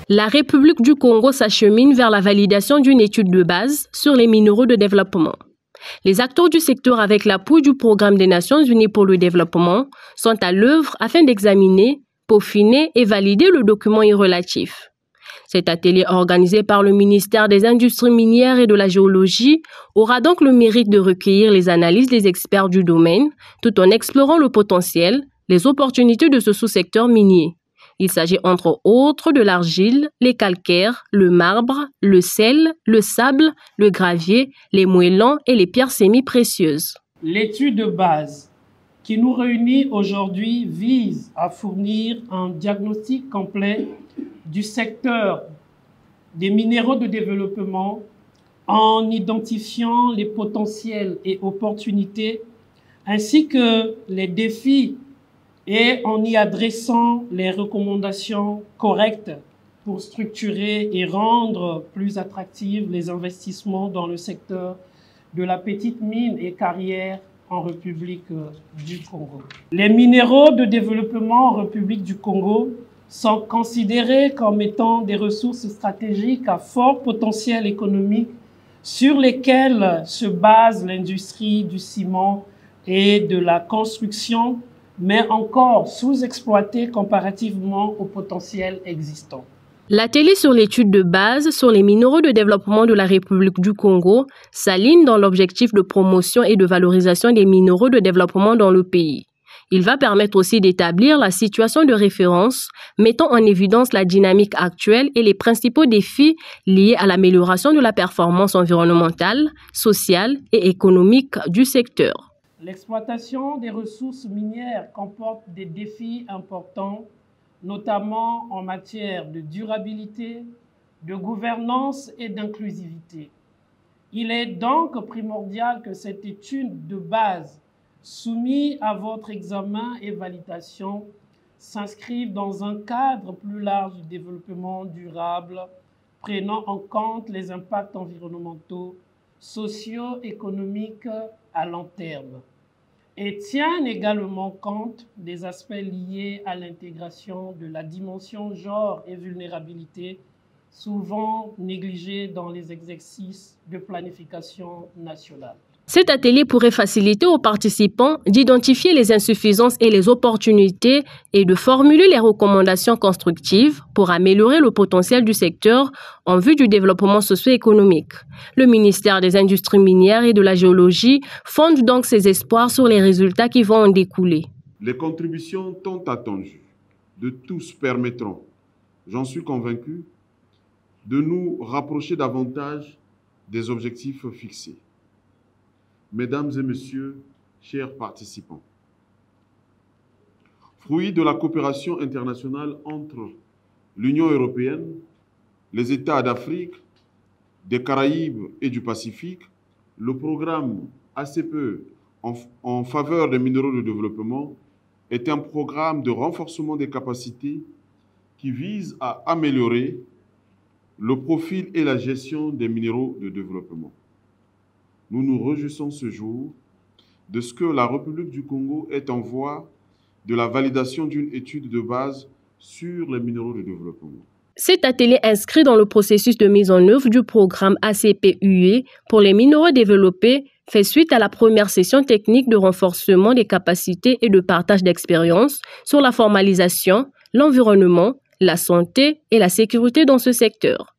La République du Congo s'achemine vers la validation d'une étude de base sur les minéraux de développement. Les acteurs du secteur, avec l'appui du Programme des Nations Unies pour le développement, sont à l'œuvre afin d'examiner, peaufiner et valider le document y relatif. Cet atelier organisé par le ministère des Industries minières et de la Géologie aura donc le mérite de recueillir les analyses des experts du domaine, tout en explorant le potentiel, les opportunités de ce sous-secteur minier. Il s'agit entre autres de l'argile, les calcaires, le marbre, le sel, le sable, le gravier, les moellons et les pierres semi-précieuses. L'étude de base qui nous réunit aujourd'hui vise à fournir un diagnostic complet du secteur des minéraux de développement en identifiant les potentiels et opportunités ainsi que les défis et en y adressant les recommandations correctes pour structurer et rendre plus attractifs les investissements dans le secteur de la petite mine et carrière en République du Congo. Les minéraux de développement en République du Congo sont considérés comme étant des ressources stratégiques à fort potentiel économique sur lesquelles se base l'industrie du ciment et de la construction, mais encore sous-exploitées comparativement au potentiel existant. L'atelier sur l'étude de base sur les minéraux de développement de la République du Congo s'aligne dans l'objectif de promotion et de valorisation des minéraux de développement dans le pays. Il va permettre aussi d'établir la situation de référence, mettant en évidence la dynamique actuelle et les principaux défis liés à l'amélioration de la performance environnementale, sociale et économique du secteur. L'exploitation des ressources minières comporte des défis importants, notamment en matière de durabilité, de gouvernance et d'inclusivité. Il est donc primordial que cette étude de base soumise à votre examen et validation s'inscrive dans un cadre plus large de développement durable, prenant en compte les impacts environnementaux, socio-économiques à long terme, et tienne également compte des aspects liés à l'intégration de la dimension genre et vulnérabilité, souvent négligée dans les exercices de planification nationale. Cet atelier pourrait faciliter aux participants d'identifier les insuffisances et les opportunités et de formuler les recommandations constructives pour améliorer le potentiel du secteur en vue du développement socio-économique. Le ministère des Industries minières et de la Géologie fonde donc ses espoirs sur les résultats qui vont en découler. Les contributions tant attendues de tous permettront, j'en suis convaincu, de nous rapprocher davantage des objectifs fixés. Mesdames et messieurs, chers participants, fruit de la coopération internationale entre l'Union européenne, les États d'Afrique, des Caraïbes et du Pacifique, le programme ACPE en faveur des minéraux de développement est un programme de renforcement des capacités qui vise à améliorer le profil et la gestion des minéraux de développement. Nous nous réjouissons ce jour de ce que la République du Congo est en voie de la validation d'une étude de base sur les minéraux de développement. Cet atelier inscrit dans le processus de mise en œuvre du programme ACPUE pour les minéraux développés fait suite à la première session technique de renforcement des capacités et de partage d'expériences sur la formalisation, l'environnement, la santé et la sécurité dans ce secteur.